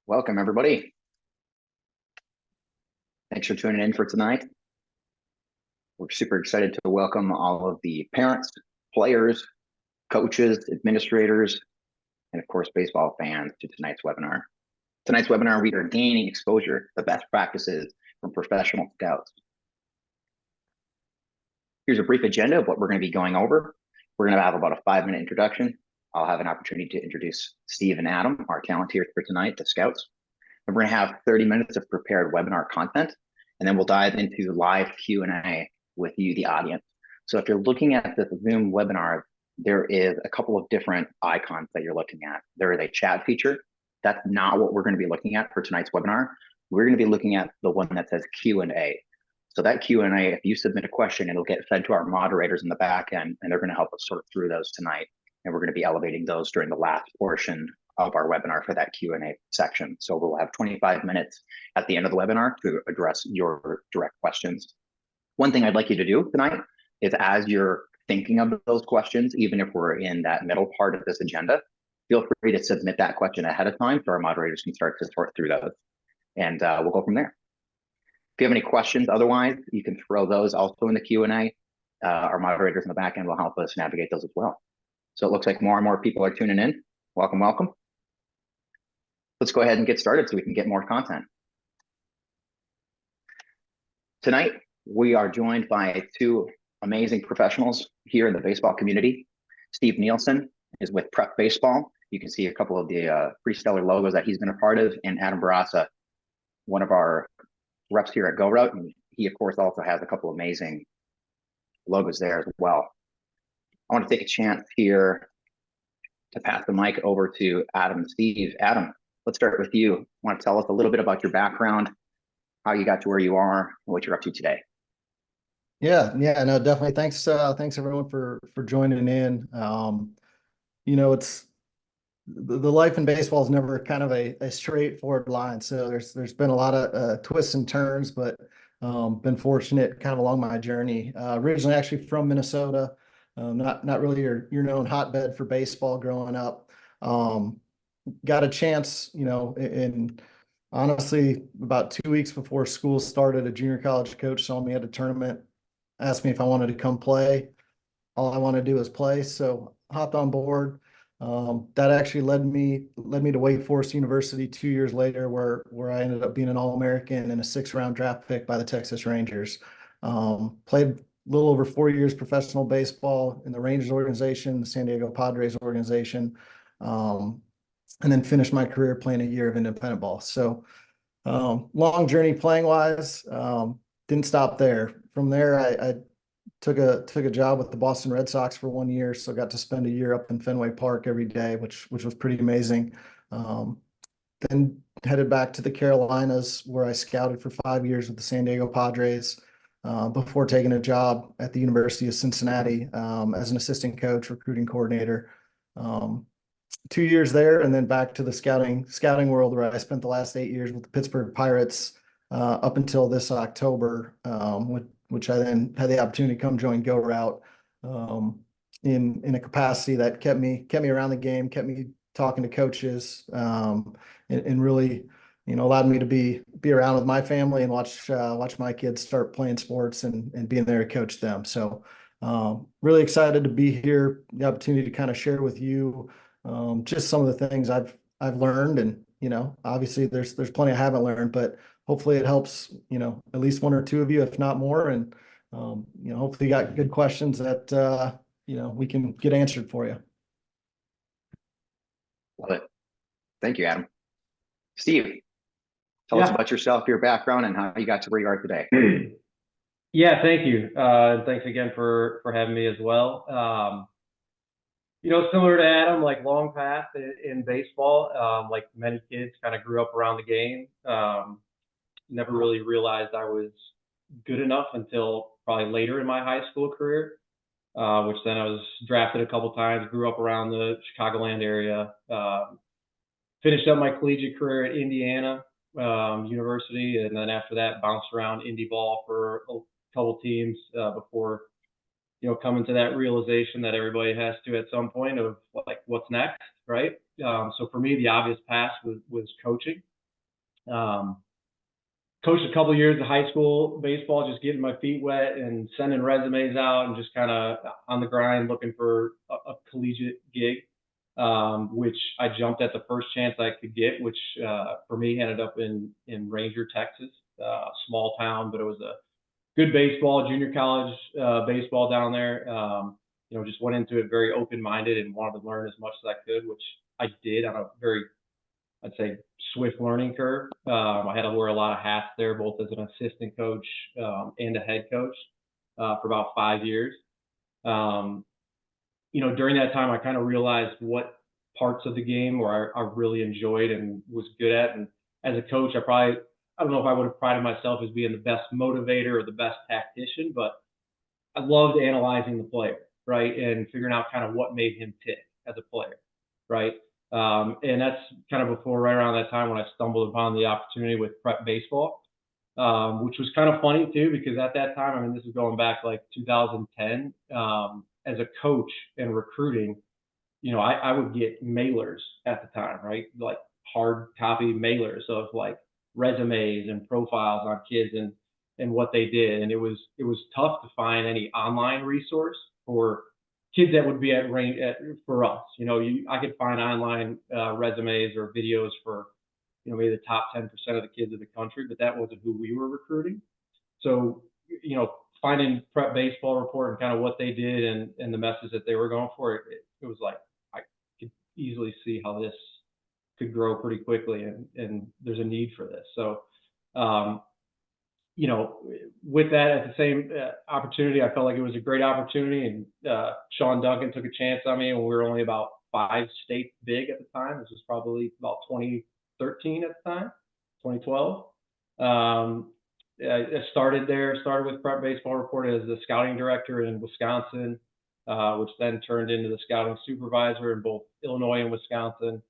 Welcome, everybody. Thanks for tuning in for tonight. We're super excited to welcome all of the parents, players, coaches, administrators, and of course, baseball fans to tonight's webinar. Tonight's webinar, we are gaining exposure to the best practices from professional scouts. Here's a brief agenda of what we're going to be going over. We're going to have about a 5-minute introduction. I'll have an opportunity to introduce Steve and Adam, our talent here for tonight, the scouts. And we're going to have 30 minutes of prepared webinar content, and then we'll dive into live Q&A with you, the audience. So if you're looking at the Zoom webinar, there is a couple of different icons that you're looking at. There is a chat feature. That's not what we're going to be looking at for tonight's webinar. We're going to be looking at the one that says Q&A. So that Q&A, if you submit a question, it'll get fed to our moderators in the back end, and they're going to help us sort through those tonight. And we're going to be elevating those during the last portion of our webinar for that Q&A section. So we'll have 25 minutes at the end of the webinar to address your direct questions. One thing I'd like you to do tonight is, as you're thinking of those questions, even if we're in that middle part of this agenda, feel free to submit that question ahead of time so our moderators can start to sort through those. And we'll go from there. If you have any questions, otherwise, you can throw those also in the Q&A. Our moderators in the back end will help us navigate those as well. So it looks like more and more people are tuning in. Welcome, welcome. Let's go ahead and get started so we can get more content. Tonight, we are joined by two amazing professionals here in the baseball community. Steve Nielsen is with Prep Baseball. You can see a couple of the pre-stellar logos that he's been a part of, and Adam Bourassa, one of our reps here at GoRout, and he, of course, also has a couple amazing logos there as well. I want to take a chance here to pass the mic over to Adam and Steve. Adam, let's start with you. Want to tell us a little bit about your background, how you got to where you are, and what you're up to today? Yeah, no, definitely. Thanks everyone for joining in. It's the life in baseball is never kind of a straightforward line. So there's been a lot of twists and turns, but been fortunate kind of along my journey. Originally actually from Minnesota, not really your known hotbed for baseball growing up. Got a chance, in honestly about 2 weeks before school started, a junior college coach saw me at a tournament, asked me if I wanted to come play. All I wanted to do was play, so hopped on board. That actually led me to Wake Forest University 2 years later, where I ended up being an All-American and a 6th-round draft pick by the Texas Rangers. Played a little over 4 years professional baseball in the Rangers organization, the San Diego Padres organization, and then finished my career playing a year of independent ball. So long journey playing wise. Didn't stop there. From there, I took a job with the Boston Red Sox for 1 year, so got to spend a year up in Fenway Park every day, which was pretty amazing. Then headed back to the Carolinas, where I scouted for 5 years with the San Diego Padres, before taking a job at the University of Cincinnati as an assistant coach, recruiting coordinator. 2 years there, and then back to the scouting world, where I spent the last 8 years with the Pittsburgh Pirates up until this October, which I then had the opportunity to come join GoRout in a capacity that kept me around the game, kept me talking to coaches, and really, allowed me to be around with my family and watch my kids start playing sports and being there to coach them. So really excited to be here, the opportunity to kind of share with you just some of the things I've learned, and obviously there's plenty I haven't learned, but hopefully it helps at least one or two of you, if not more, and hopefully you got good questions that we can get answered for you. Love it. Thank you, Adam. Steve, tell us about yourself, your background, and how you got to where you are today. Yeah, thank you. Thanks again for having me as well. Similar to Adam, like long path in baseball, like many kids, kind of grew up around the game. Never really realized I was good enough until probably later in my high school career, which then I was drafted a couple times, grew up around the Chicagoland area, finished up my collegiate career at Indiana University, and then after that bounced around indie ball for a couple teams before coming to that realization that everybody has to at some point of like what's next, right? So for me, the obvious path was coaching. Coached a couple of years of high school baseball, just getting my feet wet and sending resumes out and just kind of on the grind looking for a collegiate gig, which I jumped at the first chance I could get, which for me ended up in Ranger, Texas, small town, but it was a good baseball, junior college baseball down there. Just went into it very open-minded and wanted to learn as much as I could, which I did on a very, I'd say, swift learning curve. I had to wear a lot of hats there, both as an assistant coach and a head coach for about 5 years. During that time, I kind of realized what parts of the game where I really enjoyed and was good at. And as a coach, I don't know if I would have prided myself as being the best motivator or the best tactician, but I loved analyzing the player, right? And figuring out kind of what made him tick as a player, right? And that's kind of right around that time when I stumbled upon the opportunity with prep baseball, which was kind of funny too, because at that time, I mean, this is going back like 2010, as a coach and recruiting, I would get mailers at the time, right? Like hard copy mailers of like resumes and profiles on kids and what they did. And it was tough to find any online resource for kids that would be at range for us. I could find online resumes or videos for, maybe the top 10% of the kids in the country, but that wasn't who we were recruiting. So, finding prep baseball report and kind of what they did and the message that they were going for, it was like, I could easily see how this could grow pretty quickly and there's a need for this. So, with that, at the same opportunity, I felt like it was a great opportunity. And Sean Duncan took a chance on me when we were only about 5 states big at the time. This was probably about 2013 at the time, 2012. I started with Prep Baseball Report as the scouting director in Wisconsin, which then turned into the scouting supervisor in both Illinois and Wisconsin.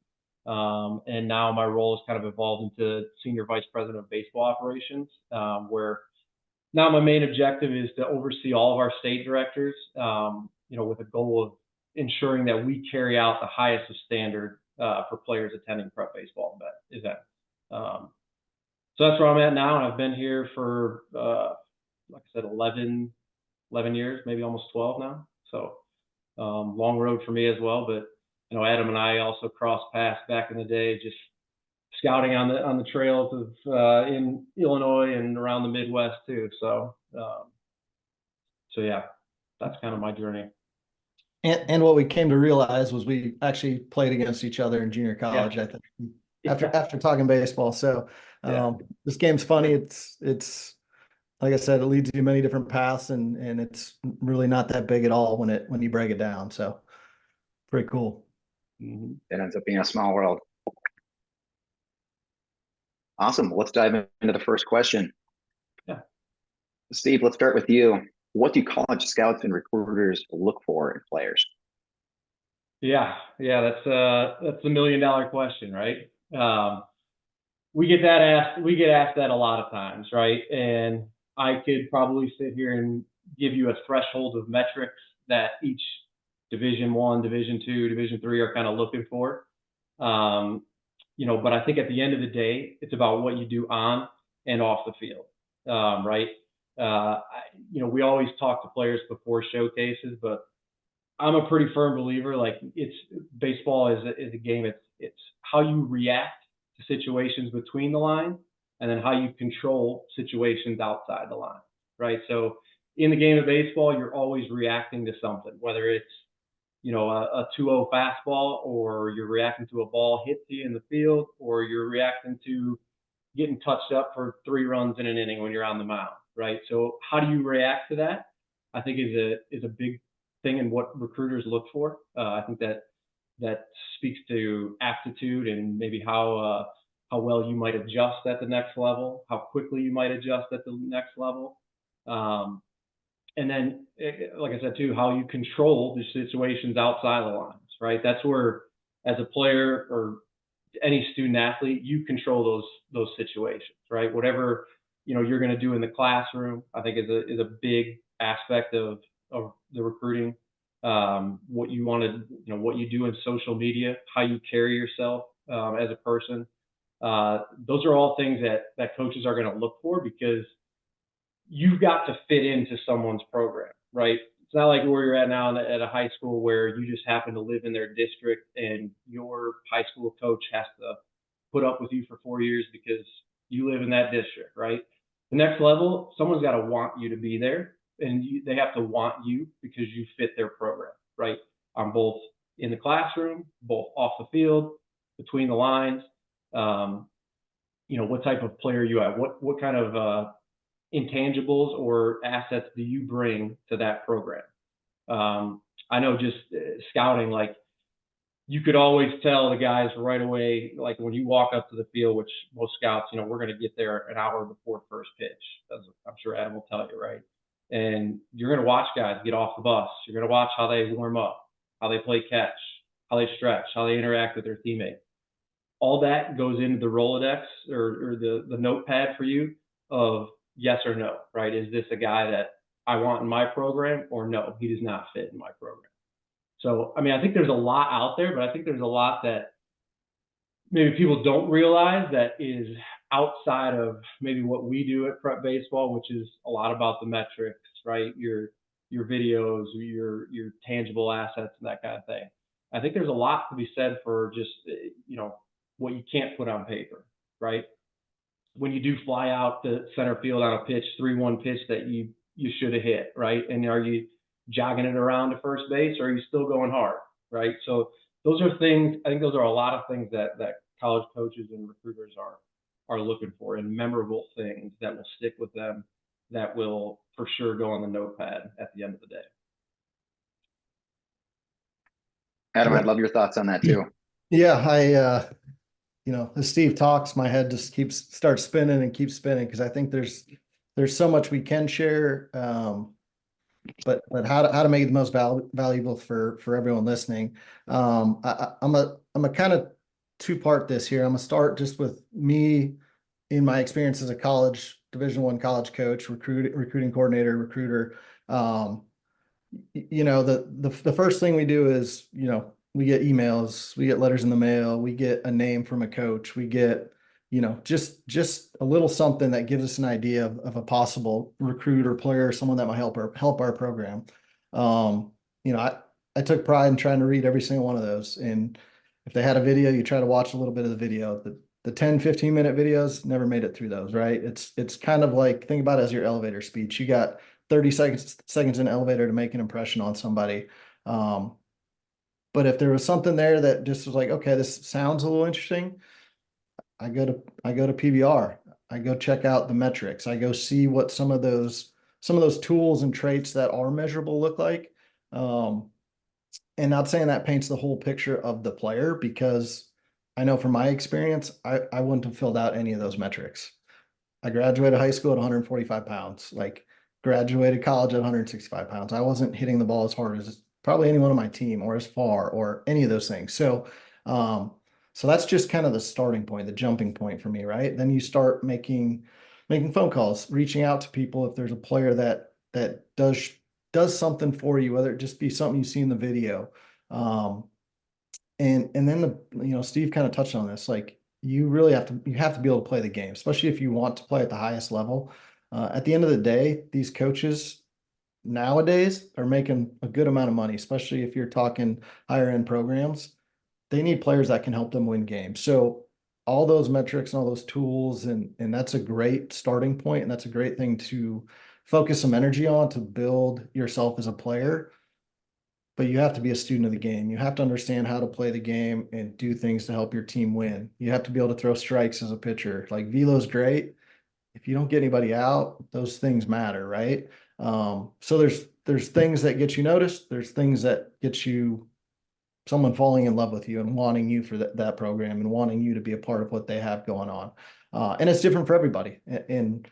And now my role has kind of evolved into senior vice president of baseball operations, where now my main objective is to oversee all of our state directors, with a goal of ensuring that we carry out the highest of standard for players attending prep baseball event. So that's where I'm at now, and I've been here for, like I said, 11 years, maybe almost 12 now. So long road for me as well, but Adam and I also crossed paths back in the day, just scouting on the trails of in Illinois and around the Midwest too. So yeah, that's kind of my journey. And what we came to realize was we actually played against each other in junior college, yeah. I think, after talking baseball. So this game's funny. It's like I said, it leads you many different paths, and it's really not that big at all when you break it down. So pretty cool. Mm-hmm. It ends up being a small world. Awesome. Let's dive into the first question. Yeah. Steve, let's start with you. What do college scouts and recruiters look for in players? Yeah, that's the $1 million question, right? We get asked that a lot of times, right? And I could probably sit here and give you a threshold of metrics that each Division I, Division II, Division III are kind of looking for. But I think at the end of the day, it's about what you do on and off the field, right? We always talk to players before showcases, but I'm a pretty firm believer. Like, baseball is a game. It's how you react to situations between the lines, and then how you control situations outside the line, right? So in the game of baseball, you're always reacting to something, whether it's a 2-0 fastball, or you're reacting to a ball hits you in the field, or you're reacting to getting touched up for 3 runs in an inning when you're on the mound, right? So how do you react to that? I think is a big thing in what recruiters look for. I think that speaks to aptitude and maybe how well you might adjust at the next level, how quickly you might adjust at the next level. And then, like I said too, how you control the situations outside the lines, right? That's where, as a player or any student athlete, you control those situations, right? Whatever you're going to do in the classroom, I think is a big aspect of the recruiting. What you want to, what you do in social media, how you carry yourself as a person, Those are all things that coaches are going to look for, because you've got to fit into someone's program, right? It's not like where you're at now at a high school where you just happen to live in their district and your high school coach has to put up with you for 4 years because you live in that district, right? The next level, someone's got to want you to be there, and they have to want you because you fit their program, right? On both in the classroom, both off the field, between the lines. What type of player you have, what kind of intangibles or assets do you bring to that program? I know just scouting, like you could always tell the guys right away, like when you walk up to the field, which most scouts, we're going to get there an hour before first pitch. As I'm sure Adam will tell you, right? And you're going to watch guys get off the bus. You're going to watch how they warm up, how they play catch, how they stretch, how they interact with their teammates. All that goes into the Rolodex or the notepad for you of yes or no, right? Is this a guy that I want in my program, or no, he does not fit in my program? So, I mean, I think there's a lot out there, but I think there's a lot that maybe people don't realize that is outside of maybe what we do at prep baseball, which is a lot about the metrics, right? Your videos, your tangible assets and that kind of thing. I think there's a lot to be said for just, what you can't put on paper, right? When you do fly out to center field on a pitch, 3-1 pitch that you should have hit, right? And are you jogging it around to first base, or are you still going hard, right? So those are things, I think those are a lot of things that college coaches and recruiters are looking for, and memorable things that will stick with them, that will for sure go on the notepad at the end of the day. Adam, I'd love your thoughts on that too. Yeah, as Steve talks, my head just starts spinning and keeps spinning, because I think there's so much we can share, but how to make it the most valuable for everyone listening. I'm a kind of two-part this here. I'm gonna start just with me in my experience as a college Division I college coach, recruiting coordinator, recruiter. The first thing we do is, we get emails, we get letters in the mail, we get a name from a coach, we get, just a little something that gives us an idea of a possible recruit or player, someone that might help our program. I took pride in trying to read every single one of those. And if they had a video, you try to watch a little bit of the video. The 10, 15-minute videos never made it through those, right? It's kind of like, think about it as your elevator speech. You got 30 seconds in the elevator to make an impression on somebody. But if there was something there that just was like, okay, this sounds a little interesting, I go to PBR. I go check out the metrics. I go see what some of those tools and traits that are measurable look like. And not saying that paints the whole picture of the player, because I know from my experience, I wouldn't have filled out any of those metrics. I graduated high school at 145 pounds, like graduated college at 165 pounds. I wasn't hitting the ball as hard as probably anyone on my team, or as far, or any of those things. So that's just kind of the starting point, the jumping point for me, right? Then you start making phone calls, reaching out to people if there's a player that does something for you, whether it just be something you see in the video. And then Steve kind of touched on this, like you have to be able to play the game, especially if you want to play at the highest level. At the end of the day, these coaches nowadays are making a good amount of money, especially if you're talking higher end programs. They need players that can help them win games. So all those metrics and all those tools, and that's a great starting point, and that's a great thing to focus some energy on to build yourself as a player. But you have to be a student of the game. You have to understand how to play the game and do things to help your team win. You have to be able to throw strikes as a pitcher. Like velo's great. If you don't get anybody out, those things matter, right? So there's things that get you noticed. There's things that get you someone falling in love with you and wanting you for that program and wanting you to be a part of what they have going on. And it's different for everybody. And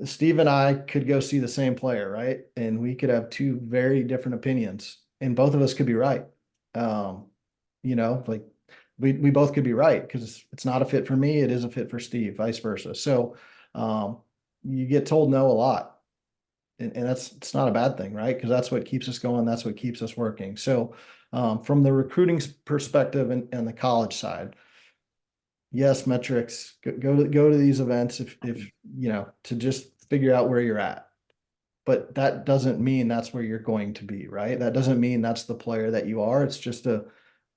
Steve and I could go see the same player, right? And we could have two very different opinions, and both of us could be right. Like we both could be right, because it's not a fit for me. It is a fit for Steve, vice versa. So you get told no a lot, and it's not a bad thing, right? Because that's what keeps us going. That's what keeps us working. So from the recruiting perspective and the college side, Yes, metrics. Go to these events if to just figure out where you're at. But that doesn't mean that's where you're going to be, right? That doesn't mean that's the player that you are. It's just a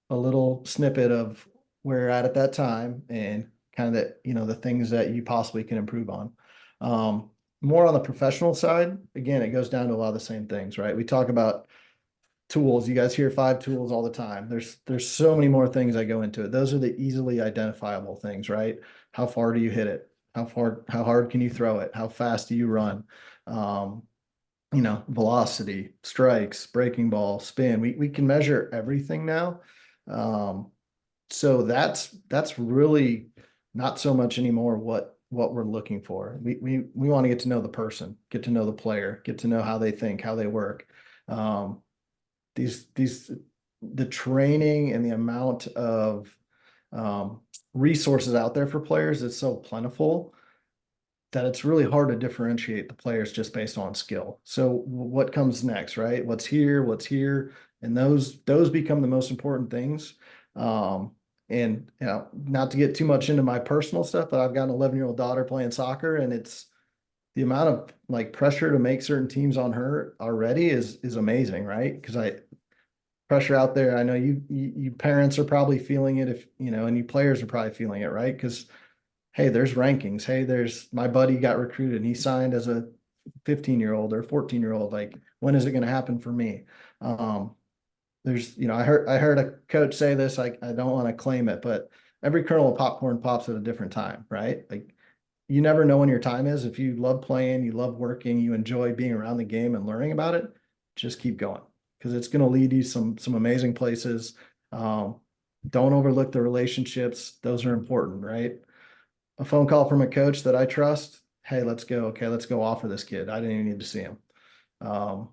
little snippet of where you're at that time and kind of the things that you possibly can improve on. More on the professional side, again, it goes down to a lot of the same things, right? We talk about tools. You guys hear 5 tools all the time. There's so many more things that go into it. Those are the easily identifiable things, right? How far do you hit it? How hard can you throw it? How fast do you run? Um, velocity, strikes, breaking ball, spin. We can measure everything now. So that's really not so much anymore what we're looking for. We want to get to know the person, get to know the player, get to know how they think, how they work. These the training and the amount of resources out there for players is so plentiful that it's really hard to differentiate the players just based on skill. So what comes next, right? What's here, and those become the most important things. And not to get too much into my personal stuff, but I've got an 11-year-old daughter playing soccer, and it's the amount of like pressure to make certain teams on her already is amazing, right? Because pressure out there. I know you parents are probably feeling it and you players are probably feeling it, right? Because hey, there's rankings. Hey, there's my buddy got recruited and he signed as a 15-year-old or 14-year-old. Like, when is it going to happen for me? I heard a coach say this. I don't want to claim it, but every kernel of popcorn pops at a different time, right? Like, you never know when your time is. If you love playing, you love working, you enjoy being around the game and learning about it, just keep going because it's going to lead you some amazing places. Don't overlook the relationships; those are important, right? A phone call from a coach that I trust. Hey, let's go. Okay, let's go offer this kid. I didn't even need to see him. Um,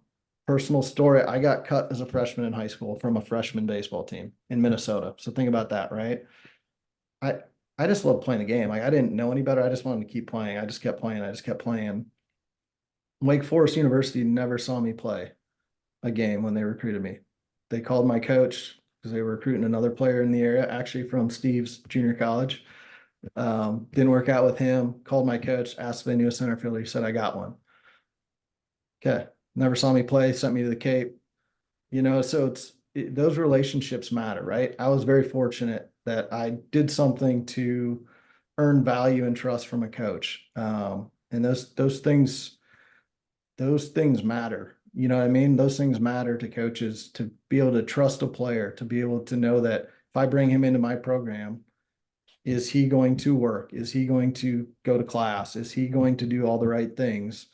Personal story. I got cut as a freshman in high school from a freshman baseball team in Minnesota. So think about that, right? I I just love playing the game. Like, I didn't know any better. I just wanted to keep playing. I just kept playing. I just kept playing. Wake Forest University never saw me play a game when they recruited me. They called my coach because they were recruiting another player in the area, actually from Steve's junior college. Didn't work out with him. Called my coach, asked if they knew a center fielder. He said, I got one. Okay. Never saw me play, sent me to the Cape. So those relationships matter, right? I was very fortunate that I did something to earn value and trust from a coach. And those things matter. You know what I mean? Those things matter to coaches to be able to trust a player, to be able to know that if I bring him into my program, is he going to work? Is he going to go to class? Is he going to do all the right things?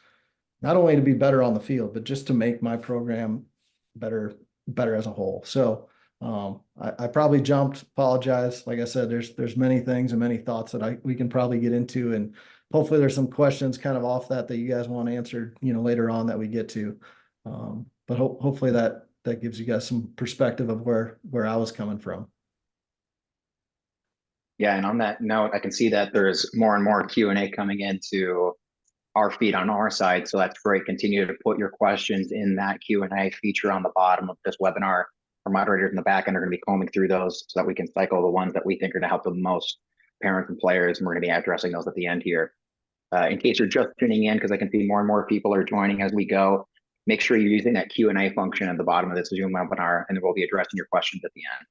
Not only to be better on the field, but just to make my program better as a whole. So I probably jumped, apologize. Like I said, there's many things and many thoughts that we can probably get into, and hopefully there's some questions kind of off that you guys want answered, later on that we get to. But hopefully that gives you guys some perspective of where I was coming from. Yeah, and on that note, I can see that there's more and more Q&A coming into our feed on our side. So that's great. Continue to put your questions in that Q&A feature on the bottom of this webinar. Our moderators in the back end are going to be combing through those so that we can cycle the ones that we think are going to help the most parents and players. And we're going to be addressing those at the end here. In case you're just tuning in, because I can see more and more people are joining as we go, make sure you're using that Q&A function at the bottom of this Zoom webinar, and we'll be addressing your questions at the end.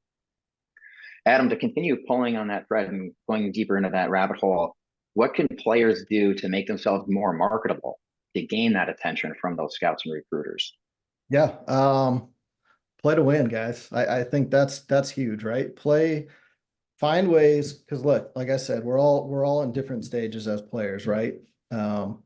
Adam, to continue pulling on that thread and going deeper into that rabbit hole, what can players do to make themselves more marketable to gain that attention from those scouts and recruiters? Yeah. Play to win, guys. I think that's huge, right? Find ways, because look, like I said, we're all in different stages as players, right? Some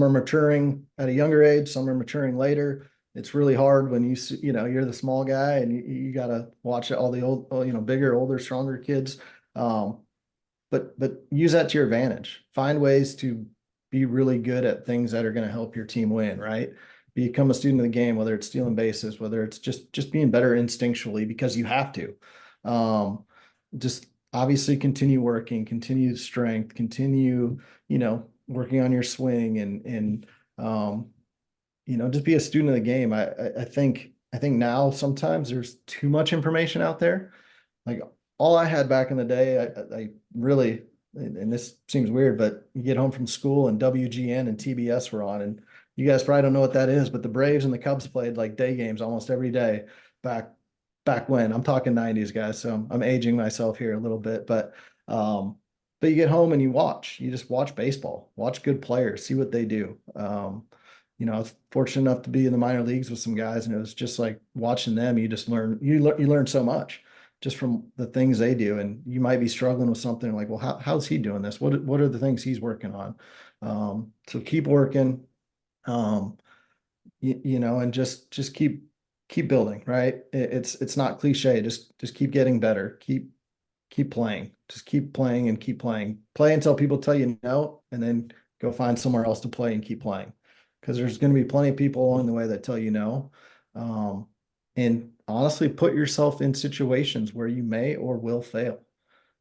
are maturing at a younger age, some are maturing later. It's really hard when you're the small guy and you got to watch all the old, bigger, older, stronger kids. But use that to your advantage. Find ways to be really good at things that are going to help your team win, right? Become a student of the game, whether it's stealing bases, whether it's just being better instinctually because you have to. Just obviously continue working, continue strength, continue, working on your swing and just be a student of the game. I think now sometimes there's too much information out there. Like all I had back in the day, I really, and this seems weird, but you get home from school and WGN and TBS were on, and you guys probably don't know what that is, but the Braves and the Cubs played like day games almost every day back when. I'm talking 90s, guys, so I'm aging myself here a little bit, but you get home and you just watch baseball, watch good players, see what they do. I was fortunate enough to be in the minor leagues with some guys, and it was just like watching them. You just learn so much just from the things they do. And you might be struggling with something like, well, how's he doing this? What are the things he's working on? So keep working, and just keep building, right? It's not cliche. Just keep getting better. Keep playing. Just keep playing and keep playing. Play until people tell you no, and then go find somewhere else to play and keep playing. Because there's going to be plenty of people along the way that tell you no. And honestly, put yourself in situations where you may or will fail.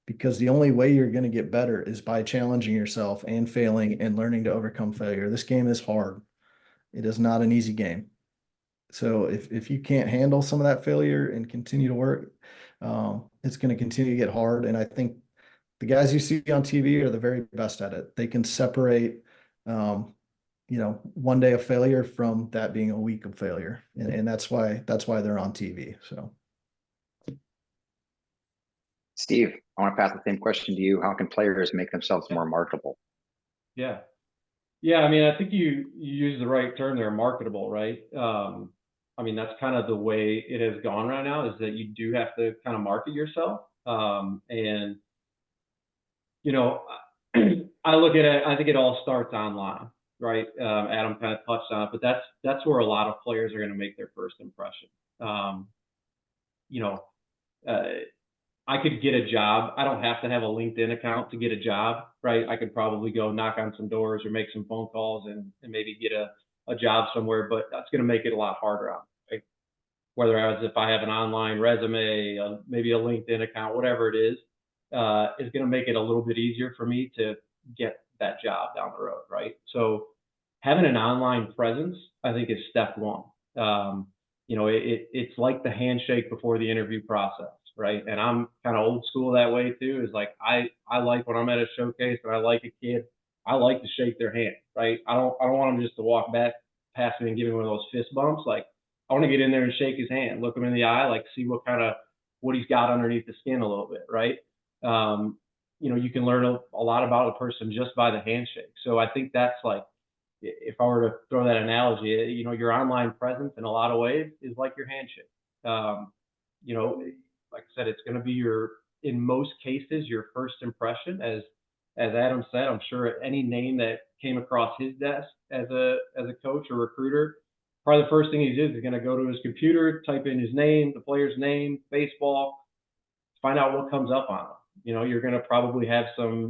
Because the only way you're going to get better is by challenging yourself and failing and learning to overcome failure. This game is hard. It is not an easy game. So if you can't handle some of that failure and continue to work, it's going to continue to get hard. And I think the guys you see on TV are the very best at it. They can separate, one day of failure from that being a week of failure, and that's why they're on TV. So, Steve, I want to pass the same question to you. How can players make themselves more marketable? Yeah. Yeah, I mean, I think you use the right term there, marketable, right? I mean, that's kind of the way it has gone right now, is that you do have to kind of market yourself. And you know, I look at it, I think it all starts online, right? Adam kind of touched on it, but that's where a lot of players are going to make their first impression. Um, you know, uh, I could get a job. I don't have to have a LinkedIn account to get a job, right? I could probably go knock on some doors or make some phone calls and maybe get a job somewhere, but that's going to make it a lot harder on me, right? Whether if I have an online resume, maybe a LinkedIn account, whatever it is going to make it a little bit easier for me to get that job down the road, right? So having an online presence, I think, is step one. It's like the handshake before the interview process, right? And I'm kind of old school that way too. Is like I like when I'm at a showcase and I like a kid, I like to shake their hand, right? I don't want them just to walk back past me and give me one of those fist bumps. Like I want to get in there and shake his hand, look him in the eye, like see what he's got underneath the skin a little bit, right? You can learn a lot about a person just by the handshake. So I think that's like, if I were to throw that analogy, your online presence in a lot of ways is like your handshake. Um, like I said, it's going to be in most cases, your first impression. As Adam said, I'm sure any name that came across his desk as a coach or recruiter, probably the first thing he did is going to go to his computer, type in his name, the player's name, baseball, find out what comes up on him. You're going to probably have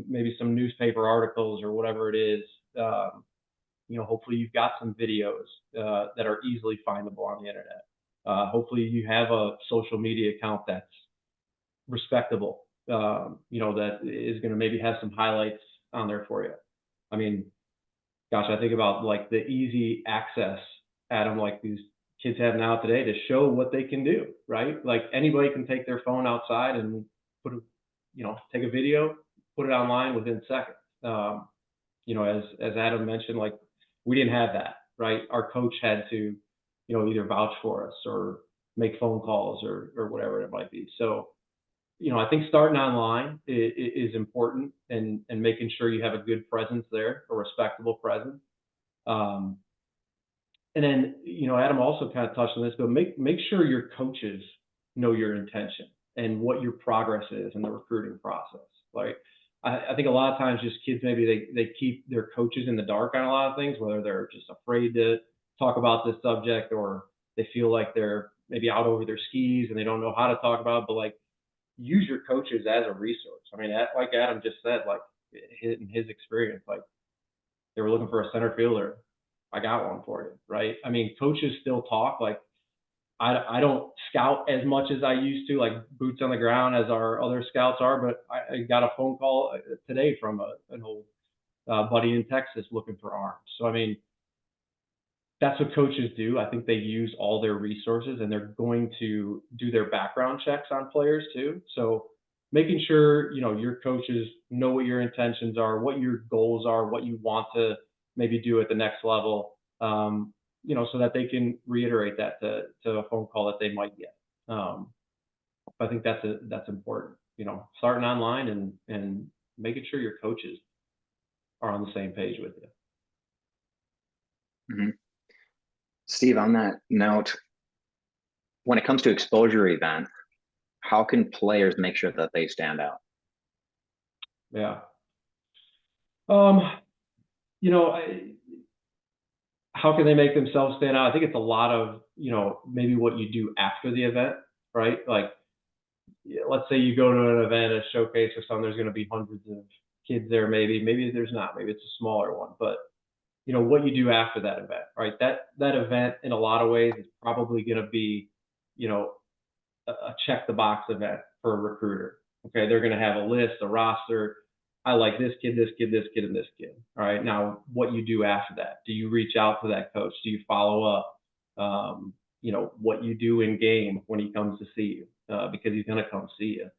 maybe some newspaper articles or whatever it is. Hopefully you've got some videos that are easily findable on the internet. Hopefully you have a social media account that's respectable, that is going to maybe have some highlights on there for you. I mean, gosh, I think about like the easy access, Adam, like these kids have now today to show what they can do, right? Like anybody can take their phone outside and take a video, put it online within seconds. As Adam mentioned, like we didn't have that, right? Our coach had to, either vouch for us or make phone calls or whatever it might be. So, I think starting online is important, and making sure you have a good presence there, a respectable presence. And then, Adam also kind of touched on this, but make sure your coaches know your intention and what your progress is in the recruiting process. Like, I think a lot of times just kids, maybe they keep their coaches in the dark on a lot of things, whether they're just afraid to talk about this subject or they feel like they're maybe out over their skis and they don't know how to talk about it. But like, use your coaches as a resource. I mean, like Adam just said, like in his experience, like they were looking for a center fielder. I got one for you, right? I mean, coaches still talk. Like I don't scout as much as I used to, like boots on the ground as our other scouts are, but I got a phone call today from an old buddy in Texas looking for arms. So, I mean, that's what coaches do. I think they use all their resources, and they're going to do their background checks on players too. So making sure, your coaches know what your intentions are, what your goals are, what you want to maybe do at the next level, so that they can reiterate that to a phone call that they might get. I think that's important, starting online and making sure your coaches are on the same page with you. Mhm. Steve, on that note, when it comes to exposure events, how can players make sure that they stand out? Yeah. Um, how can they make themselves stand out? I think it's a lot of, maybe what you do after the event, right? Like, let's say you go to an event, a showcase or something, there's going to be hundreds of kids there, maybe there's not, maybe it's a smaller one, but what you do after that event, right? That event in a lot of ways is probably going to be, a check the box event for a recruiter. Okay, they're going to have a list, a roster. I like this kid, this kid, this kid, and this kid. All right, now what you do after that? Do you reach out to that coach? Do you follow up? What you do in game when he comes to see you, because he's going to come see you.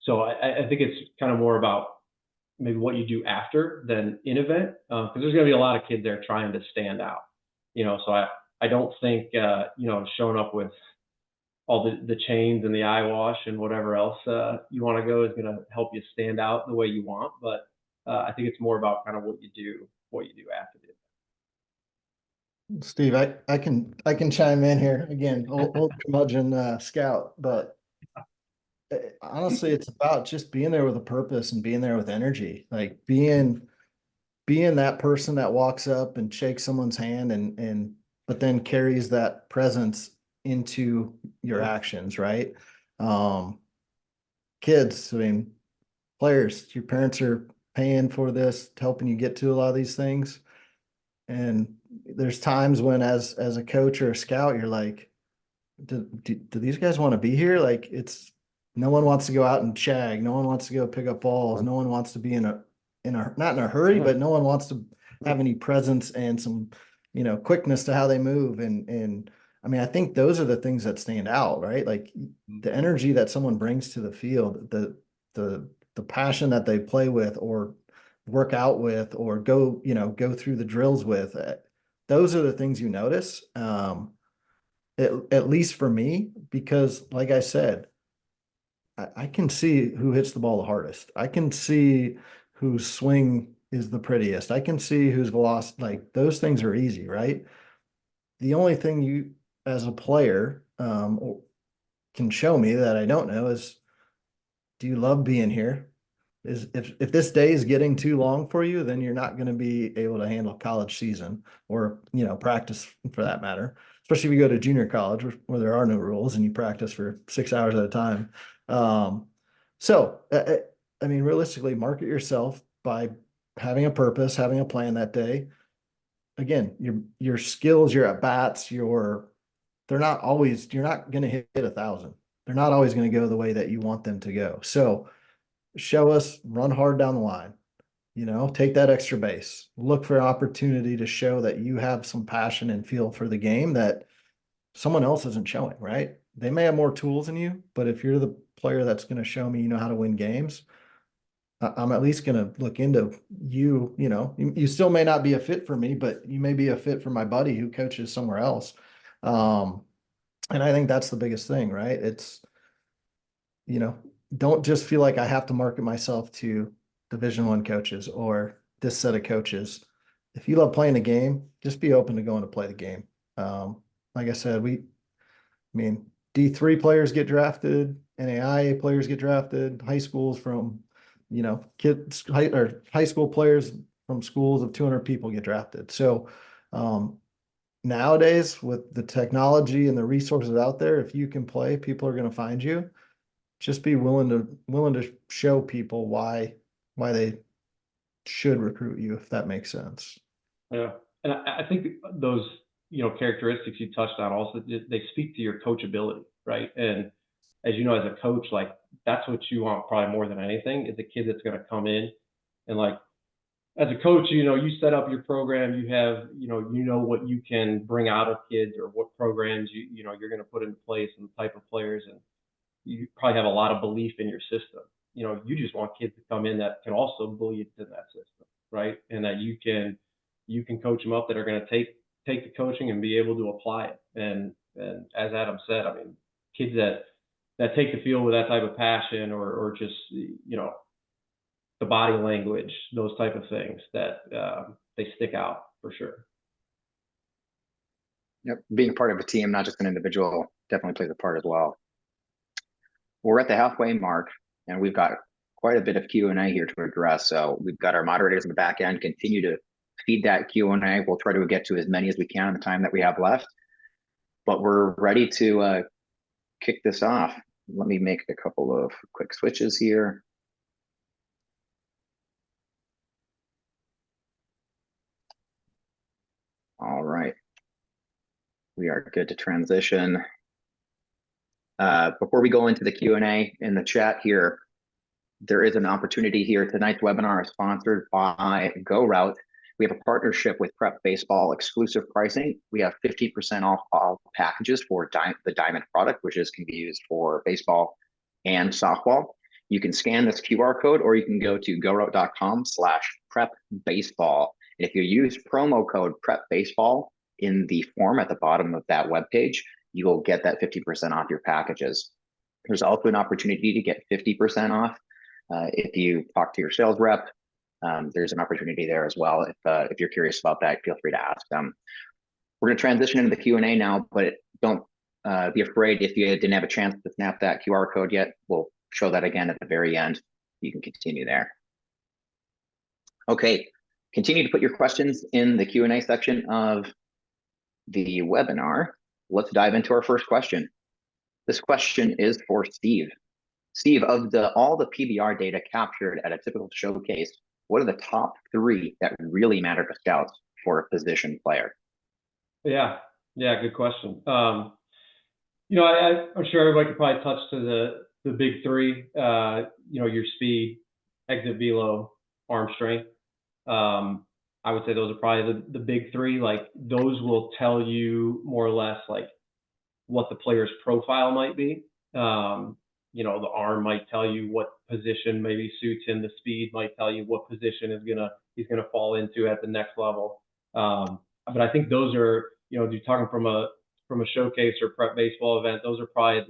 So I think it's kind of more about maybe what you do after than in event, because there's going to be a lot of kids there trying to stand out. So I don't think showing up with all the chains and the eyewash and whatever else you want to go is going to help you stand out the way you want. But I think it's more about kind of what you do after it. Steve, I can chime in here again, old curmudgeon scout, but honestly, it's about just being there with a purpose and being there with energy, like being that person that walks up and shakes someone's hand and but then carries that presence into your actions, right? Um, Kids, I mean, players, your parents are paying for this, helping you get to a lot of these things. And there's times when as a coach or a scout, you're like, do these guys want to be here? Like no one wants to go out and shag. No one wants to go pick up balls. No one wants to be in a not in a hurry, but no one wants to have any presence and some, quickness to how they move. And I mean, I think those are the things that stand out, right? Like the energy that someone brings to the field, the passion that they play with or work out with or go through the drills with. Those are the things you notice. At least for me, because like I said, I can see who hits the ball the hardest. I can see whose swing is the prettiest. I can see whose velocity, like those things are easy, right? The only thing you, as a player, can show me that I don't know is, do you love being here? Is if this day is getting too long for you, then you're not going to be able to handle college season or practice for that matter. Especially if you go to junior college where there are no rules and you practice for 6 hours at a time. So I mean, realistically, market yourself by having a purpose, having a plan that day. Again, your skills, your at bats, they're not always, you're not going to hit 1,000. They're not always going to go the way that you want them to go. So show us, run hard down the line, take that extra base, look for an opportunity to show that you have some passion and feel for the game that someone else isn't showing, right? They may have more tools than you, but if you're the player that's going to show me, how to win games, I'm at least going to look into you still may not be a fit for me, but you may be a fit for my buddy who coaches somewhere else. And I think that's the biggest thing, right? It's, don't just feel like I have to market myself to Division I coaches or this set of coaches. If you love playing the game, just be open to going to play the game. Like I said, I mean, D3 players get drafted, NAIA players get drafted, high schools from, high school players from schools of 200 people get drafted. So nowadays with the technology and the resources out there, if you can play, people are going to find you. Just be willing to show people why they should recruit you, if that makes sense. Yeah, and I think those characteristics you touched on also, they speak to your coachability, right? And as you know, as a coach, like that's what you want probably more than anything is a kid that's going to come in and like as a coach, you set up your program, you have what you can bring out of kids or what programs you're going to put into place and the type of players, and you probably have a lot of belief in your system. You know, you just want kids to come in that can also believe in that system, right? And that you can coach them up that are going to take the coaching and be able to apply it. And as Adam said, I mean, kids that take the field with that type of passion, or just, you know, the body language, those type of things, that they stick out for sure. Yep, being a part of a team, not just an individual, definitely plays a part as well. We're at the halfway mark, and we've got quite a bit of Q&A here to address. So we've got our moderators in the back end continue to feed that Q&A. We'll try to get to as many as we can in the time that we have left. But we're ready to kick this off. Let me make a couple of quick switches here. All right. We are good to transition. Before we go into the Q&A in the chat here, there is an opportunity here. Tonight's webinar is sponsored by GoRout. We have a partnership with Prep Baseball exclusive pricing. We have 50% off all packages for the Diamond product, which can be used for baseball and softball. You can scan this QR code, or you can go to gorout.com/prepbaseball. And if you use promo code PrepBaseball in the form at the bottom of that webpage, you will get that 50% off your packages. There's also an opportunity to get 50% off if you talk to your sales rep. There's an opportunity there as well. If you're curious about that, feel free to ask them. We're going to transition into the Q&A now, but don't be afraid if you didn't have a chance to snap that QR code yet. We'll show that again at the very end. You can continue there. Okay, continue to put your questions in the Q&A section of the webinar. Let's dive into our first question. This question is for Steve. Steve, of all the PBR data captured at a typical showcase, what are the top 3 that really matter to scouts for a position player? Yeah, good question. You know, I'm sure everybody could probably touch to the big 3. You know, your speed, exit velo, arm strength. I would say those are probably the big 3. Like, those will tell you more or less like what the player's profile might be. You know, the arm might tell you what position maybe suits him. The speed might tell you what position he's gonna fall into at the next level. But I think those are, you know, if you're talking from a showcase or prep baseball event, those are probably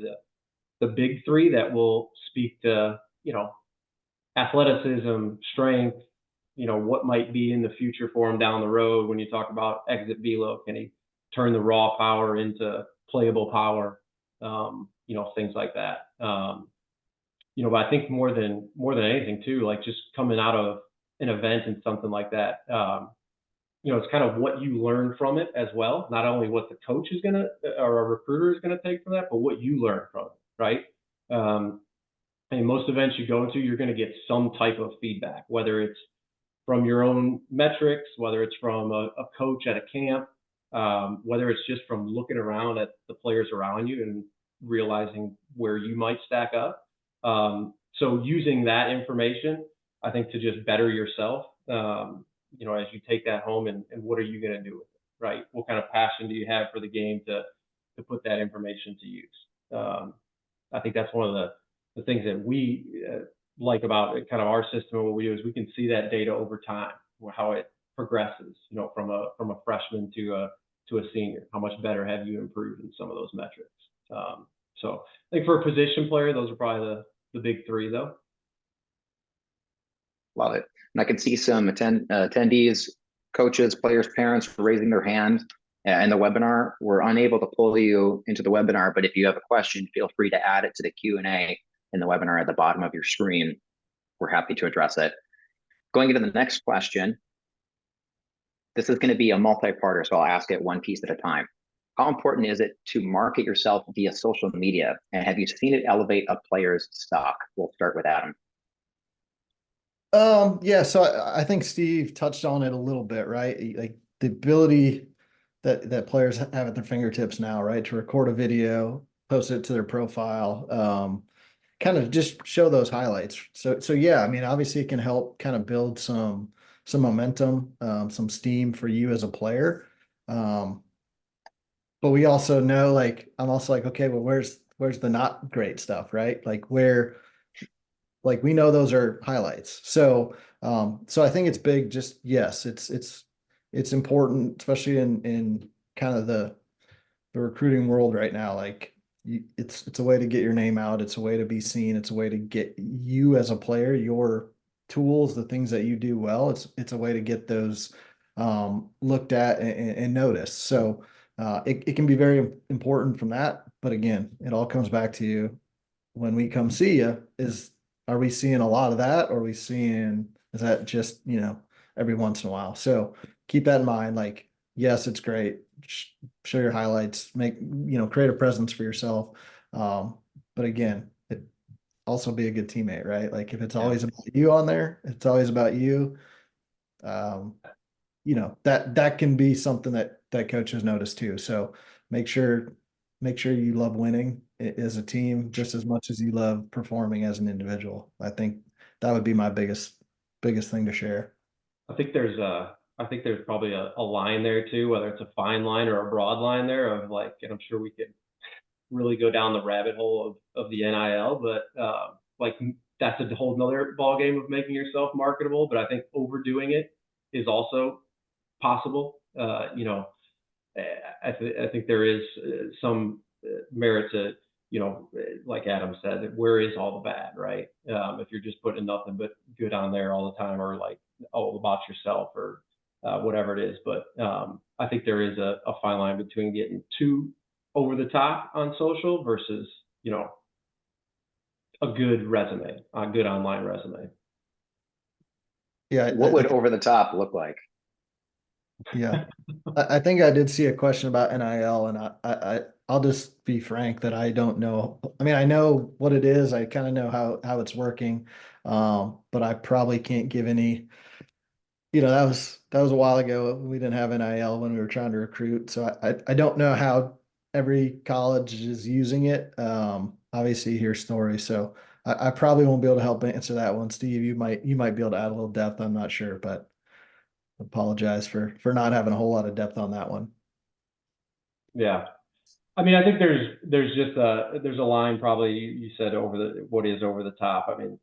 the big 3 that will speak to, you know, athleticism, strength, you know, what might be in the future for him down the road. When you talk about exit velo, can he turn the raw power into playable power? You know, things like that. You know, but I think more than anything too, like just coming out of an event and something like that, you know, it's kind of what you learn from it as well. Not only what the coach is gonna, or a recruiter is gonna take from that, but what you learn from it, right? And most events you go into, you're gonna get some type of feedback, whether it's from your own metrics, whether it's from a coach at a camp, whether it's just from looking around at the players around you and realizing where you might stack up. So using that information, I think, to just better yourself, you know, as you take that home, and what are you going to do with it, right? What kind of passion do you have for the game to put that information to use? I think that's one of the things that we like about kind of our system, and what we do is we can see that data over time, how it progresses, you know, from a freshman to a senior. How much better have you improved in some of those metrics? So I think for a position player, those are probably the big 3, though. Love it. And I can see some attendees, coaches, players, parents raising their hand in the webinar. We're unable to pull you into the webinar, but if you have a question, feel free to add it to the Q&A in the webinar at the bottom of your screen. We're happy to address it. Going into the next question, this is going to be a multi-parter, so I'll ask it one piece at a time. How important is it to market yourself via social media? And have you seen it elevate a player's stock? We'll start with Adam. Yeah, so I think Steve touched on it a little bit, right? Like the ability that players have at their fingertips now, right? To record a video, post it to their profile, kind of just show those highlights. So yeah, I mean, obviously it can help kind of build some momentum, some steam for you as a player. But we also know, like, I'm also like, okay, well, where's where's the not great stuff, right? Like like we know those are highlights. So I think it's big. Just yes, it's important, especially in kind of the recruiting world right now. Like it's a way to get your name out. It's a way to be seen. It's a way to get you as a player, your tools, the things that you do well. It's a way to get those looked at and noticed. So it can be very important from that. But again, it all comes back to you when we come see you. Are we seeing a lot of that, or are we seeing, is that just, every once in a while? So keep that in mind. Like, yes, it's great. Show your highlights, create a presence for yourself. But again, it also be a good teammate, right? Like if it's always about you on there, it's always about you. Um, that can be something that coaches notice too. So make sure you love winning as a team just as much as you love performing as an individual. I think that would be my biggest thing to share. I think there's probably a line there too, whether it's a fine line or a broad line there of like, and I'm sure we could really go down the rabbit hole of the NIL, but like that's a whole nother ball game of making yourself marketable. But I think overdoing it is also possible. I think there is some merit to, like Adam said, where is all the bad, right? If you're just putting nothing but good on there all the time, or like all about yourself, or whatever it is. But I think there is a fine line between getting too over the top on social versus, a good resume, a good online resume. Yeah. What would over the top look like? Yeah. I think I did see a question about NIL, and I'll just be frank that I don't know. I mean, I know what it is. I kind of know how it's working. But I probably can't give any, that was a while ago. We didn't have NIL when we were trying to recruit. So I don't know how every college is using it. Obviously you hear stories. So I probably won't be able to help answer that one. Steve, you might be able to add a little depth. I'm not sure, but apologize for not having a whole lot of depth on that one. Yeah. I mean, I think there's just there's a line probably you said what is over the top. I mean,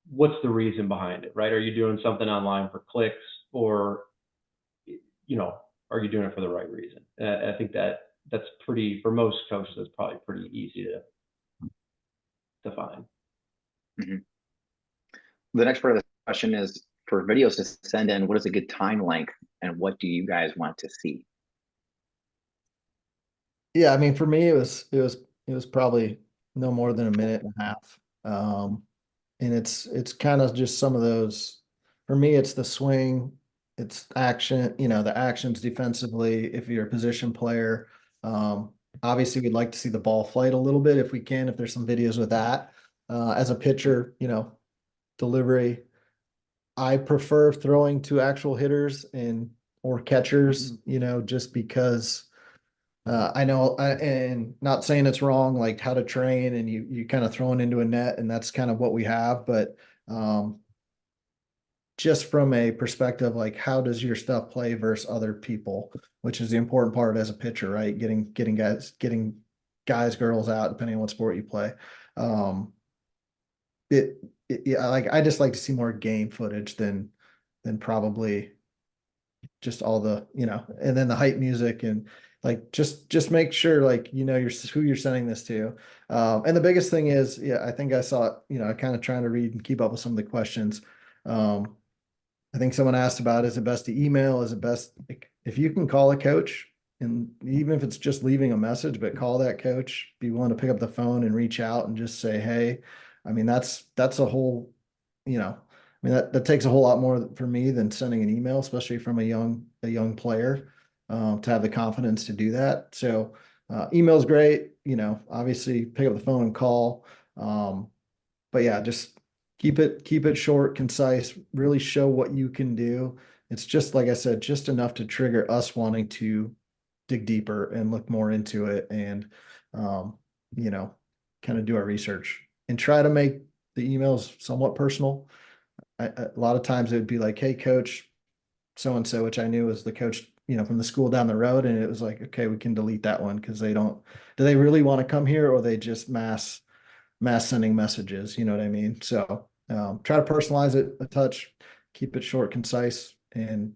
what's the reason behind it, right? Are you doing something online for clicks, or are you doing it for the right reason? I think that's pretty, for most coaches, that's probably pretty easy to define. Mm-hmm. The next part of the question is for videos to send in, what is a good time length and what do you guys want to see? Yeah, I mean, for me, it was probably no more than a minute and a half. And it's kind of just some of those. For me, it's the swing, it's action. The actions defensively. If you're a position player, obviously we'd like to see the ball flight a little bit if we can. If there's some videos with that, as a pitcher, delivery. I prefer throwing to actual hitters or catchers. Just because. I know, and not saying it's wrong, like how to train and you kind of throwing into a net, and that's kind of what we have. But just from a perspective, like how does your stuff play versus other people, which is the important part as a pitcher, right? Getting guys, girls out, depending on what sport you play. Yeah, like I just like to see more game footage than probably just all the, and then the hype music, and like just make sure like who you're sending this to. And the biggest thing is, yeah, I think I saw it, I kind of trying to read and keep up with some of the questions. I think someone asked about, is it best to email? Is it best, like, if you can call a coach, and even if it's just leaving a message, but call that coach, be willing to pick up the phone and reach out and just say, hey. I mean, that's a whole, I mean, that takes a whole lot more for me than sending an email, especially from a young player, to have the confidence to do that. So email is great. Obviously pick up the phone and call. But yeah, just keep it short, concise, really show what you can do. It's just, like I said, just enough to trigger us wanting to dig deeper and look more into it, and um, kind of do our research and try to make the emails somewhat personal. A lot of times it would be like, hey, coach, so and so, which I knew was the coach from the school down the road, and it was like, okay, we can delete that one because do they really want to come here, or they just mass sending messages? You know what I mean? So try to personalize it a touch, keep it short, concise, and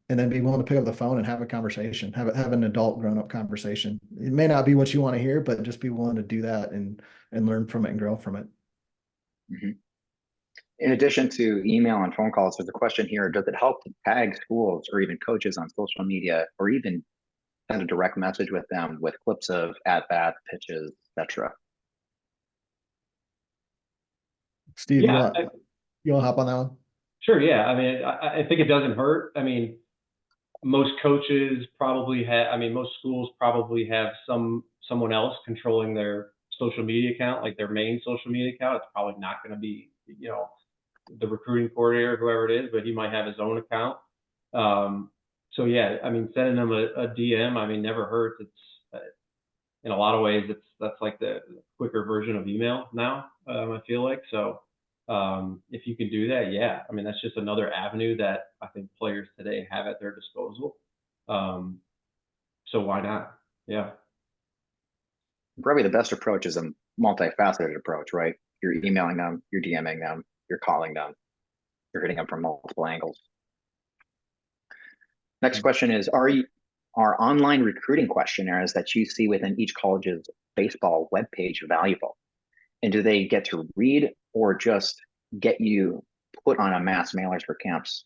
then be willing to pick up the phone and have a conversation, have an adult grown up conversation. It may not be what you want to hear, but just be willing to do that and learn from it and grow from it. Mm-hmm. In addition to email and phone calls, there's a question here. Does it help to tag schools or even coaches on social media, or even send a direct message with them with clips of at-bats, pitches, etc.? Steve, Yeah, you want to hop on that one? sure. Yeah. I mean, I think it doesn't hurt. I mean, most coaches probably have, I mean, most schools probably have someone else controlling their social media account, like their main social media account. It's probably not going to be, the recruiting coordinator, whoever it is, but he might have his own account. So yeah, I mean, sending them a DM, I mean, never hurts. It's in a lot of ways, that's like the quicker version of email now. I feel like so. If you can do that, yeah, I mean, that's just another avenue that I think players today have at their disposal. So why not? Yeah. Probably the best approach is a multifaceted approach, right? You're emailing them, you're DMing them, you're calling them, you're hitting them from multiple angles. Next question is, are online recruiting questionnaires that you see within each college's baseball webpage valuable? And do they get to read or just get you put on a mass mailers for camps?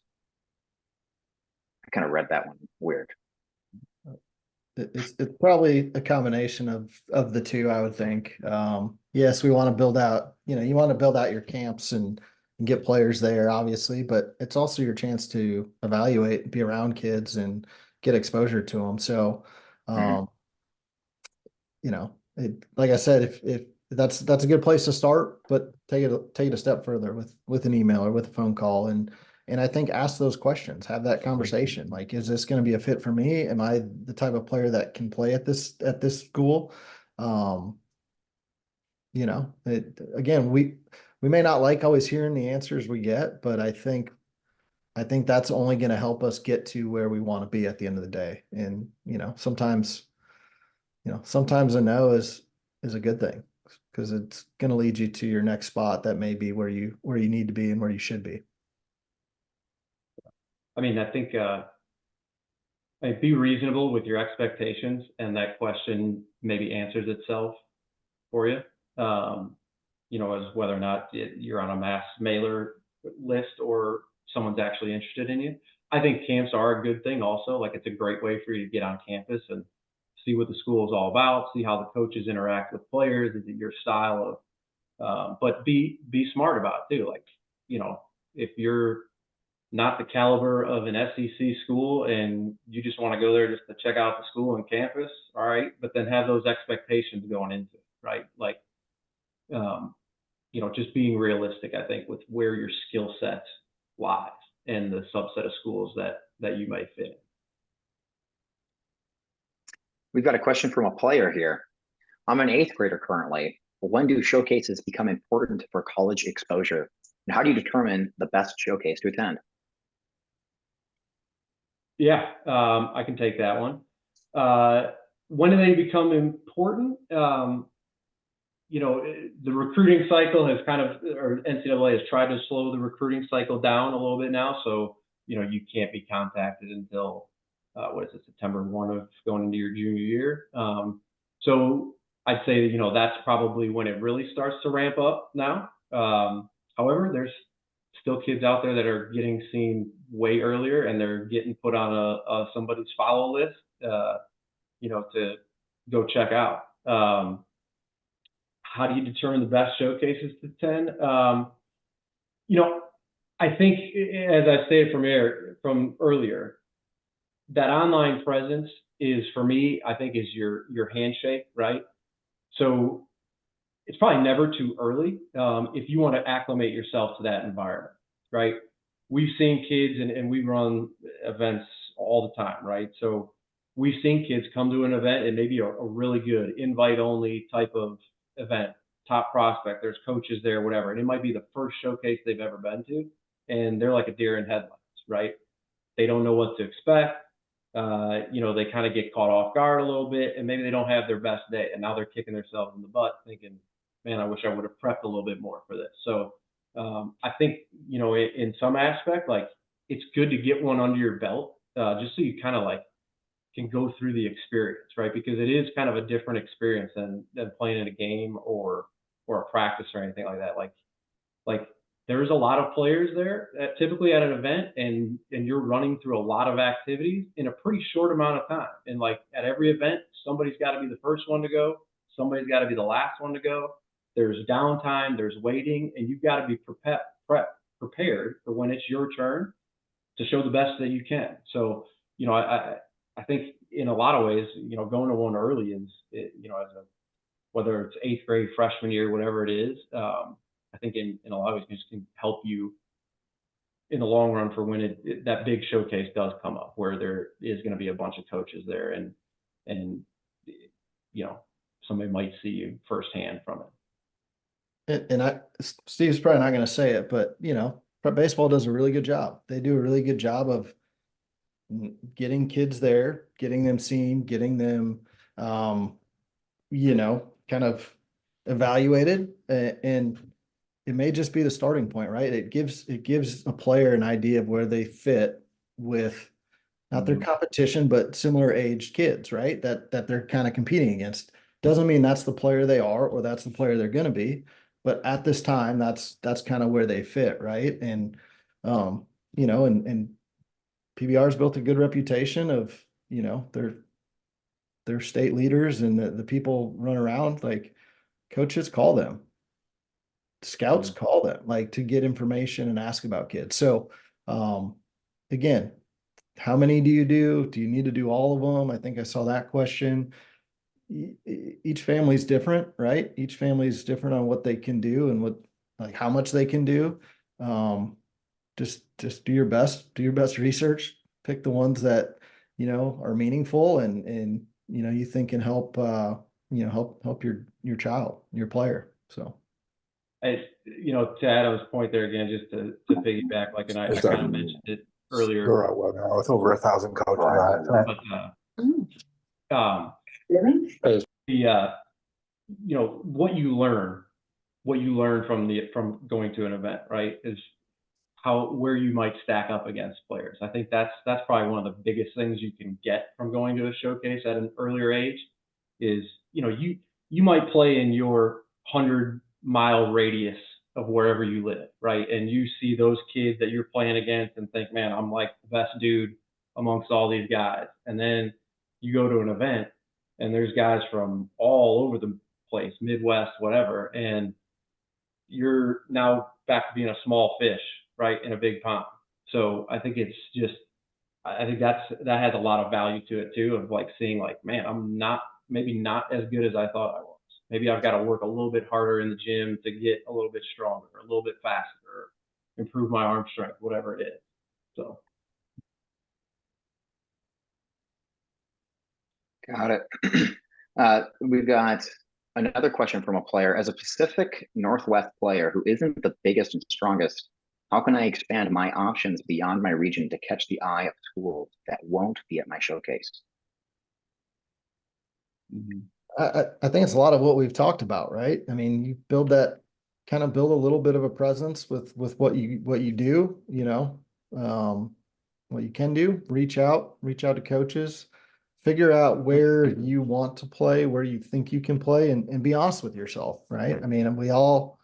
I kind of read that one weird. It's probably a combination of the two, I would think. Yes, we want to build out, you want to build out your camps and get players there, obviously, but it's also your chance to evaluate, be around kids and get exposure to them. So, like I said, if that's a good place to start, but take it a step further with an email or with a phone call, and I think ask those questions, have that conversation. Like, is this going to be a fit for me? Am I the type of player that can play at this school? Again, we may not like always hearing the answers we get, but I think that's only going to help us get to where we want to be at the end of the day. And sometimes a no is a good thing because it's going to lead you to your next spot that may be where you need to be and where you should be. I mean, I think be reasonable with your expectations, and that question maybe answers itself for you. As whether or not you're on a mass mailer list or someone's actually interested in you. I think camps are a good thing also. Like, it's a great way for you to get on campus and see what the school is all about, see how the coaches interact with players. Is it your style of, but be smart about it too. Like, if you're not the caliber of an SEC school and you just want to go there just to check out the school and campus, all right, but then have those expectations going into it, right? Like, just being realistic, I think, with where your skill set lies and the subset of schools that you may fit in. We've got a question from a player here. I'm an 8th grader currently. When do showcases become important for college exposure? And how do you determine the best showcase to attend? Yeah, I can take that one. When do they become important? The recruiting cycle has or NCAA has tried to slow the recruiting cycle down a little bit now. So, you can't be contacted until, September 1 of going into your junior year. So I'd say that, that's probably when it really starts to ramp up now. However, there's still kids out there that are getting seen way earlier, and they're getting put on a somebody's follow list, to go check out. How do you determine the best showcases to attend? I think, as I stated from earlier, that online presence is, for me, I think, is your handshake, right? So it's probably never too early if you want to acclimate yourself to that environment, right? We've seen kids, and we run events all the time, right? So we've seen kids come to an event and maybe a really good invite-only type of event, top prospect, there's coaches there, whatever, and it might be the first showcase they've ever been to, and they're like a deer in headlights, right? They don't know what to expect. you know, they kind of get caught off guard a little bit, and maybe they don't have their best day, and now they're kicking themselves in the butt, thinking, "Man, I wish I would have prepped a little bit more for this." So I think, you know, in some aspect, like it's good to get one under your belt, just so you kind of like can go through the experience, right? Because it is kind of a different experience than playing in a game or a practice or anything like that. Like there's a lot of players there typically at an event, and you're running through a lot of activities in a pretty short amount of time. And like at every event, somebody's got to be the first one to go, somebody's got to be the last one to go. There's downtime, there's waiting, and you've got to be prepared for when it's your turn to show the best that you can. So, you know, I think in a lot of ways, you know, going to one early is, you know, as a, whether it's 8th grade, freshman year, whatever it is, I think in a lot of ways just can help you in the long run for when that big showcase does come up, where there is going to be a bunch of coaches there, and you know, somebody might see you firsthand from it. And Steve's probably not going to say it, but you know, prep baseball does a really good job. They do a really good job of getting kids there, getting them seen, getting them, you know, kind of evaluated, and it may just be the starting point, right? It gives a player an idea of where they fit with not their competition, but similar aged kids, right? That they're kind of competing against. Doesn't mean that's the player they are or that's the player they're going to be, but at this time, that's kind of where they fit, right? And you know, and PBR's built a good reputation of, you know, they're state leaders, and the people run around, like coaches call them, scouts call them, like to get information and ask about kids. So again, how many do you do? Do you need to do all of them? I think I saw that question. Each family's different, right? Each family's different on what they can do and what, like how much they can do. Just do your best research, pick the ones that, you know, are meaningful and, you know, you think can help, you know, help your child, your player. So. You know, to Adam's point there again, just to piggyback, like, and I kind of mentioned it earlier. GoRout webinar with over 1,000 coaches on it. But you know, what you learn from going to an event, right, is where you might stack up against players. I think that's probably one of the biggest things you can get from going to a showcase at an earlier age is, you know, you might play in your 100-mile radius of wherever you live, right? And you see those kids that you're playing against and think, man, I'm like the best dude amongst all these guys. And then you go to an event and there's guys from all over the place, Midwest, whatever, and you're now back to being a small fish, right, in a big pond. So I think it's just, I think that has a lot of value to it too, of like seeing like, man, I'm maybe not as good as I thought I was. Maybe I've got to work a little bit harder in the gym to get a little bit stronger, a little bit faster, improve my arm strength, whatever it is. So. Got it. We've got another question from a player. As a Pacific Northwest player who isn't the biggest and strongest, how can I expand my options beyond my region to catch the eye of schools that won't be at my showcase? I think it's a lot of what we've talked about, right? I mean, you build a little bit of a presence with what you do, you know, what you can do, reach out to coaches, figure out where you want to play, where you think you can play, and be honest with yourself, right? I mean, we all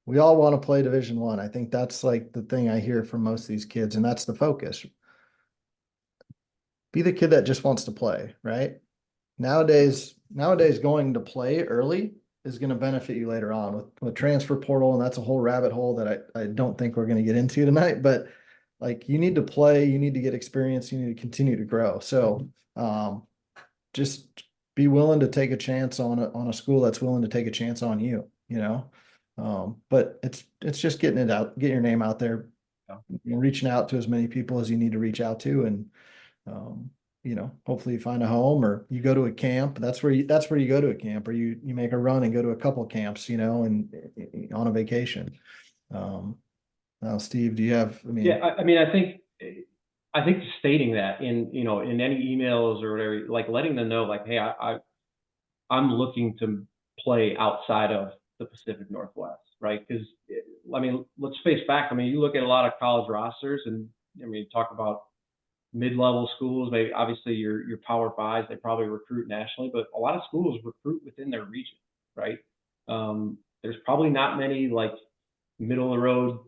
want to play Division I. I think that's like the thing I hear from most of these kids, and that's the focus. Be the kid that just wants to play, right? Nowadays going to play early is going to benefit you later on with transfer portal, and that's a whole rabbit hole that I don't think we're going to get into tonight, but like you need to play, you need to get experience, you need to continue to grow. So just be willing to take a chance on a school that's willing to take a chance on you, you know. But it's just getting your name out there, reaching out to as many people as you need to reach out to, and you know, hopefully you find a home or you go to a camp. That's where you go to a camp, or you make a run and go to a couple of camps, you know, and on a vacation. Now, Steve, do you have, I mean, I think I think stating that in any emails or whatever, like letting them know, like, hey, I'm looking to play outside of the Pacific Northwest, right? Because I mean, let's face back. I mean, you look at a lot of college rosters, and I mean, talk about mid-level schools. Maybe obviously your Power Fives, they probably recruit nationally, but a lot of schools recruit within their region, right? There's probably not many like middle of the road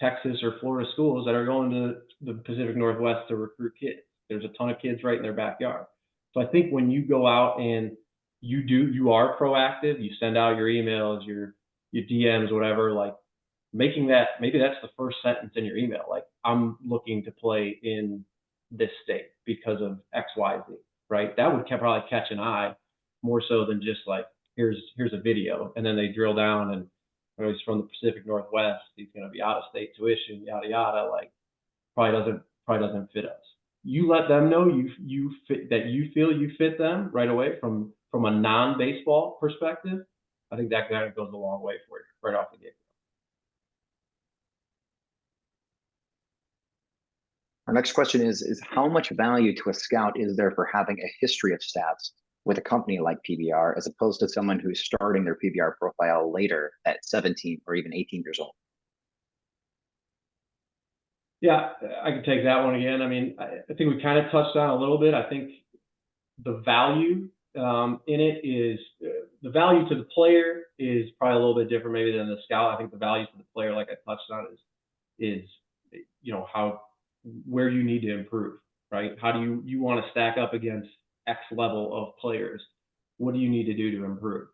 Texas or Florida schools that are going to the Pacific Northwest to recruit kids. There's a ton of kids right in their backyard. So I think when you go out and you are proactive, you send out your emails, your DMs, whatever, like making that, maybe that's the first sentence in your email. Like, I'm looking to play in this state because of XYZ, right? That would probably catch an eye more so than just like, here's a video. And then they drill down and he's from the Pacific Northwest. He's going to be out of state tuition, yada, yada. Like, probably doesn't fit us. You let them know you fit, that you feel you fit them right away from a non-baseball perspective. I think that kind of goes a long way for you right off the gate. Our next question is how much value to a scout is there for having a history of stats with a company like PBR as opposed to someone who's starting their PBR profile later at 17 or even 18 years old? Yeah, I can take that one again. I mean, I think we kind of touched on a little bit. I think the value in it is the value to the player is probably a little bit different maybe than the scout. I think the value to the player, like I touched on, is where you need to improve, right? How do you want to stack up against X level of players? What do you need to do to improve?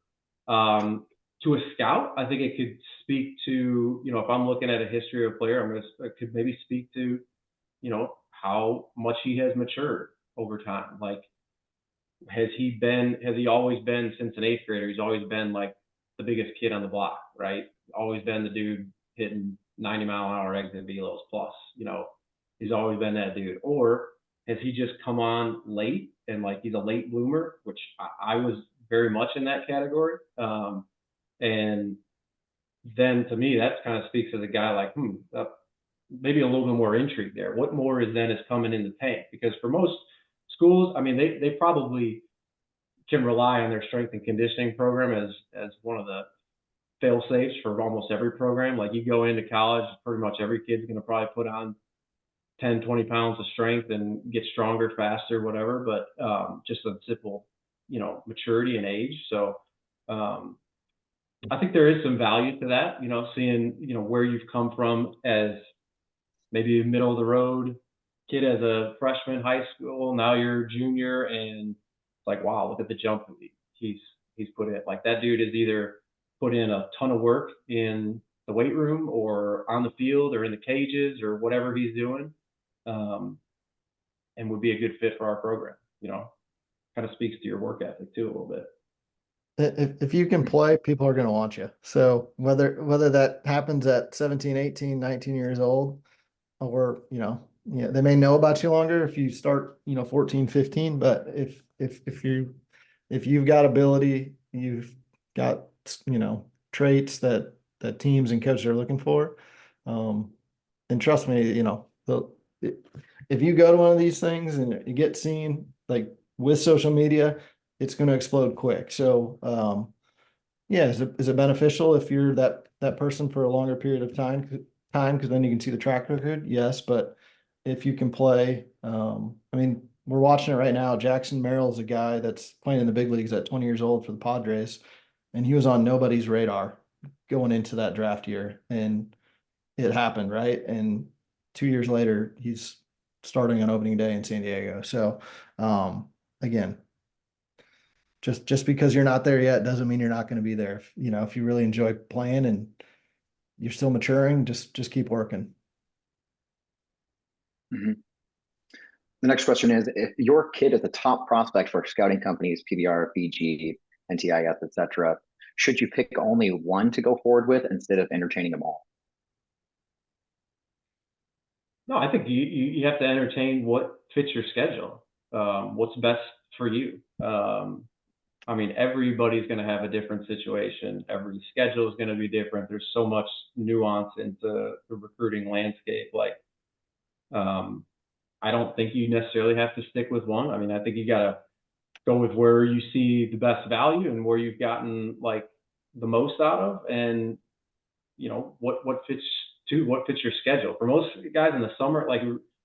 To a scout, I think it could speak to, if I'm looking at a history of a player, it could maybe speak to, how much he has matured over time. Like, has he always been, since an eighth grader, he's always been like the biggest kid on the block, right? Always been the dude hitting 90-mile-an-hour exit velos plus, he's always been that dude. Or has he just come on late and like he's a late bloomer, which I was very much in that category. And then to me, that kind of speaks to the guy like, maybe a little bit more intrigue there. What more is coming in the tank? Because for most schools, I mean, they probably can rely on their strength and conditioning program as one of the fail safes for almost every program. Like, you go into college, pretty much every kid's going to probably put on 10, 20 pounds of strength and get stronger, faster, whatever. But just a simple, maturity and age. So I think there is some value to that, seeing, where you've come from as maybe a middle of the road kid as a freshman high school. Now you're a junior, and it's like, wow, look at the jump he's put in. Like, that dude has either put in a ton of work in the weight room or on the field or in the cages or whatever he's doing, and would be a good fit for our program. Kind of speaks to your work ethic too a little bit. If you can play, people are going to want you. So whether that happens at 17, 18, 19 years old, or, they may know about you longer if you start, 14, 15, but if you've got ability, you've got, traits that teams and coaches are looking for. And trust me, if you go to one of these things and you get seen, like with social media, it's going to explode quick. So, yeah, is it beneficial if you're that person for a longer period of time? Because then you can see the track record. Yes, but if you can play, I mean, we're watching it right now. Jackson Merrill's a guy that's playing in the big leagues at 20 years old for the Padres, and he was on nobody's radar going into that draft year, and it happened, right? And 2 years later, he's starting on opening day in San Diego. So, again, just because you're not there yet doesn't mean you're not going to be there. If you really enjoy playing and you're still maturing, just keep working. Mm-hmm. The next question is, if your kid is a top prospect for scouting companies, PBR, BG, NTIS, etc., should you pick only one to go forward with instead of entertaining them all? No, I think you have to entertain what fits your schedule. What's best for you. I mean, everybody's going to have a different situation. Every schedule is going to be different. There's so much nuance into the recruiting landscape. Like, I don't think you necessarily have to stick with one. I mean, I think you got to go with where you see the best value and where you've gotten like the most out of, and what fits your schedule. For most guys in the summer, like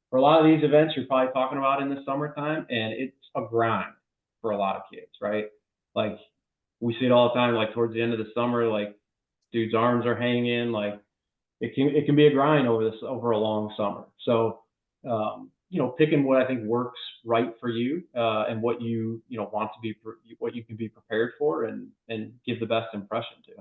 for a lot of these events you're probably talking about in the summertime, and it's a grind for a lot of kids, right? Like we see it all the time, like towards the end of the summer, like dudes' arms are hanging, like it can be a grind over a long summer. So picking what I think works right for you, and what want to be, what you can be prepared for, and give the best impression to.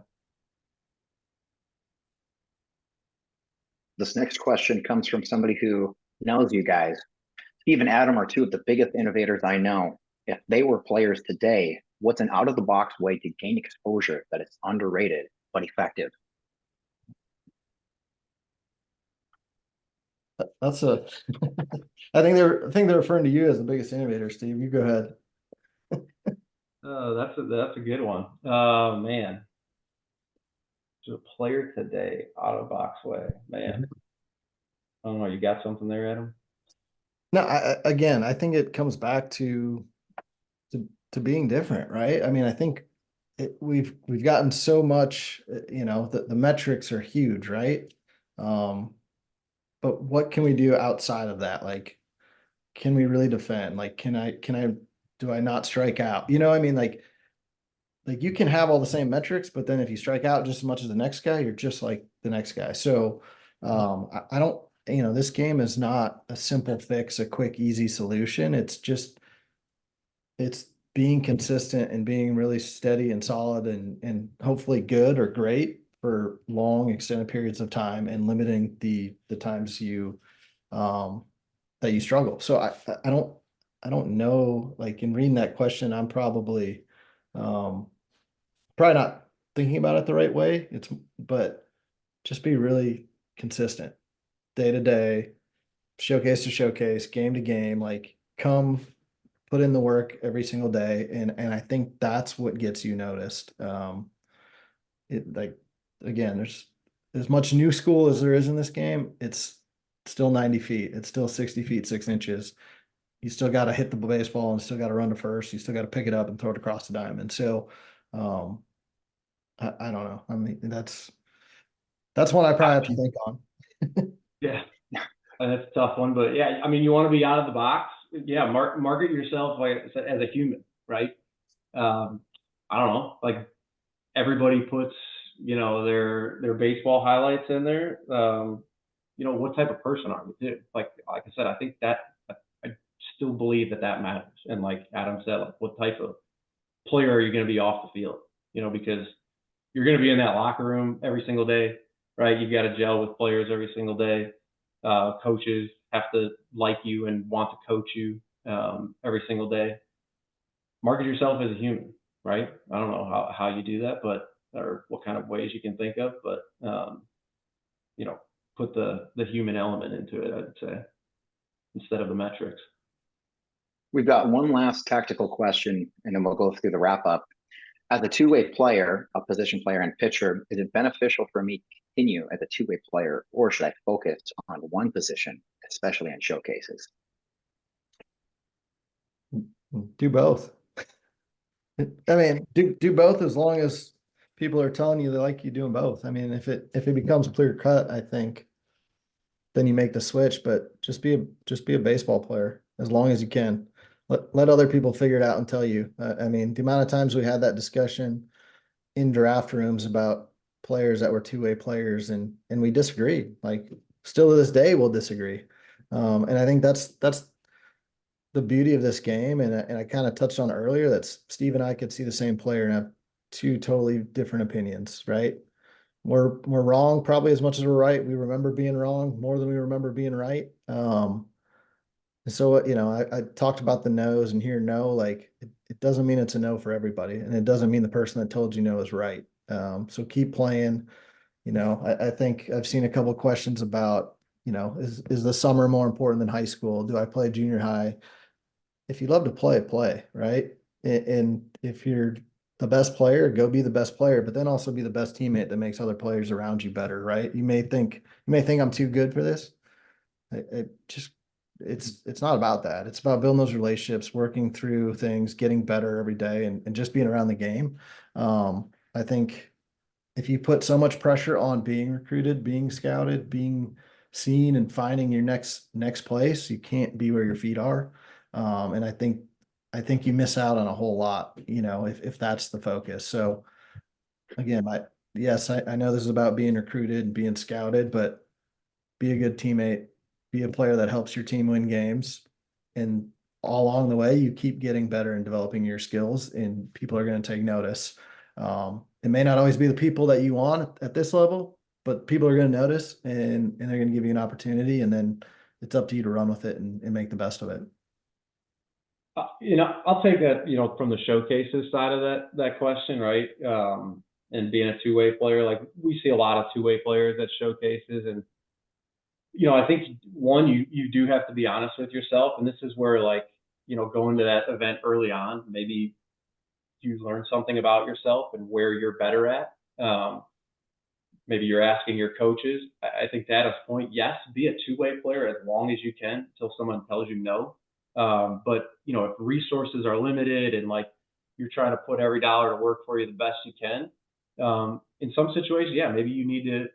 This next question comes from somebody who knows you guys. Steve and Adam are two of the biggest innovators I know. If they were players today, what's an out of the box way to gain exposure that is underrated but effective? That's a, I think they're referring to you as the biggest innovator, Steve. You go ahead. That's a good one. Oh man. To a player today, out of box way, man. I don't know. You got something there, Adam? No, again, I think it comes back to being different, right? I mean, I think we've gotten so much, the metrics are huge, right? But what can we do outside of that? Like, can we really defend? Like, do I not strike out? I mean, like you can have all the same metrics, but then if you strike out just as much as the next guy, you're just like the next guy. So I don't, this game is not a simple fix, a quick, easy solution. It's being consistent and being really steady and solid and hopefully good or great for long extended periods of time, and limiting the times that you struggle. So I don't know, like in reading that question, I'm probably not thinking about it the right way. But just be really consistent day to day, showcase to showcase, game to game, like come put in the work every single day. And I think that's what gets you noticed. Like, again, there's as much new school as there is in this game. It's still 90 feet. It's still 60 feet, 6 inches. You still got to hit the baseball and still got to run to first. You still got to pick it up and throw it across the diamond. So, I don't know. I mean, that's one I probably have to think on. Yeah, that's a tough one, but yeah, I mean, you want to be out of the box. Yeah, market yourself like as a human, right? I don't know, like everybody puts their baseball highlights in there. What type of person are you too? Like I said, I think that I still believe that matters. And like Adam said, like what type of player are you going to be off the field? Because you're going to be in that locker room every single day, right? You've got to gel with players every single day. Coaches have to like you and want to coach you every single day. Market yourself as a human, right? I don't know how you do that, or what kind of ways you can think of, but put the human element into it, I'd say, instead of the metrics. We've got one last tactical question, and then we'll go through the wrap up. As a two-way player, a position player and pitcher, is it beneficial for me to continue as a two-way player, or should I focus on one position, especially in showcases? Do both. I mean, do both as long as people are telling you they like you doing both. I mean, if it becomes clear cut, I think then you make the switch, but just be a baseball player as long as you can. Let other people figure it out and tell you. I mean, the amount of times we had that discussion in draft rooms about players that were two-way players, and we disagreed. Like still to this day, we'll disagree. And I think that's the beauty of this game. And I kind of touched on it earlier that Steve and I could see the same player and have two totally different opinions, right? We're wrong probably as much as we're right. We remember being wrong more than we remember being right. So, I talked about the no's, and here no, like it doesn't mean it's a no for everybody. And it doesn't mean the person that told you no is right. So keep playing. I think I've seen a couple of questions about, is the summer more important than high school? Do I play junior high? If you love to play, right? And if you're the best player, go be the best player, but then also be the best teammate that makes other players around you better, right? You may think I'm too good for this. Just it's not about that. It's about building those relationships, working through things, getting better every day, and just being around the game. I think if you put so much pressure on being recruited, being scouted, being seen, and finding your next place, you can't be where your feet are. And I think you miss out on a whole lot, if that's the focus. So again, I know this is about being recruited and being scouted, but be a good teammate, be a player that helps your team win games. And all along the way, you keep getting better and developing your skills, and people are going to take notice. It may not always be the people that you want at this level, but people are going to notice, and they're going to give you an opportunity, and then it's up to you to run with it and make the best of it. I'll take that, from the showcases side of that question, right? And being a two-way player, like we see a lot of two-way players at showcases, and I think one, you do have to be honest with yourself, and this is where going to that event early on, maybe you learn something about yourself and where you're better at. Maybe you're asking your coaches. I think to Adam's point, yes, be a two-way player as long as you can until someone tells you no. But if resources are limited and you're trying to put every dollar to work for you the best you can, in some situations, yeah, maybe you need to,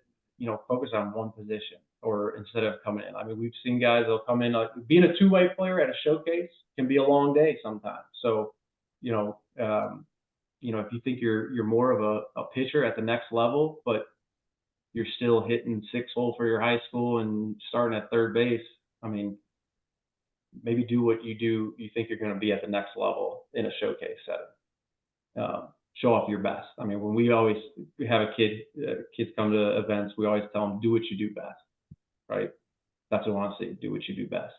focus on one position, or instead of coming in. I mean, we've seen guys, they'll come in, being a two-way player at a showcase can be a long day sometimes. So, if you think you're more of a pitcher at the next level, but you're still hitting 6-hole for your high school and starting at third base, I mean, maybe do what you think you're going to be at the next level in a showcase setting. Show off your best. I mean, when we have kids come to events, we always tell them, do what you do best, right? That's what I want to see. Do what you do best.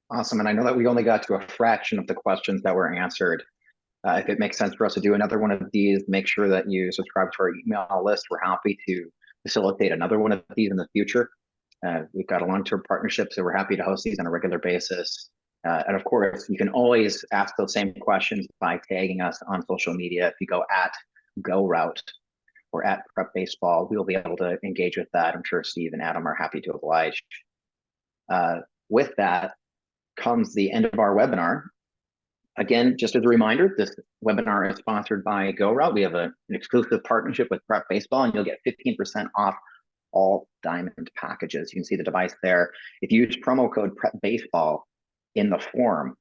Awesome. And I know that we only got to a fraction of the questions that were answered. If it makes sense for us to do another one of these, make sure that you subscribe to our email list. We're happy to facilitate another one of these in the future. We've got a long-term partnership, so we're happy to host these on a regular basis. And of course, you can always ask those same questions by tagging us on social media. If you go at GoRout or at Prep Baseball, we'll be able to engage with that. I'm sure Steve and Adam are happy to oblige. With that comes the end of our webinar. Again, just as a reminder, this webinar is sponsored by GoRout. We have an exclusive partnership with Prep Baseball, and you'll get 15% off all Diamond packages. You can see the device there. If you use promo code Prep Baseball in the form,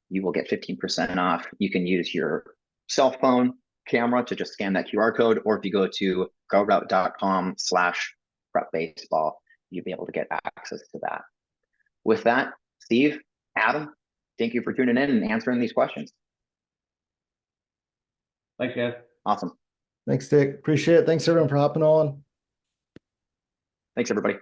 you will get 15% off. You can use your cell phone camera to just scan that QR code, or if you go to GoRout.com/PrepBaseball, you'll be able to get access to that. With that, Steve, Adam, thank you for tuning in and answering these questions. Thanks, guys. Awesome. Thanks, Dick. Appreciate it. Thanks everyone for hopping on. Thanks, everybody.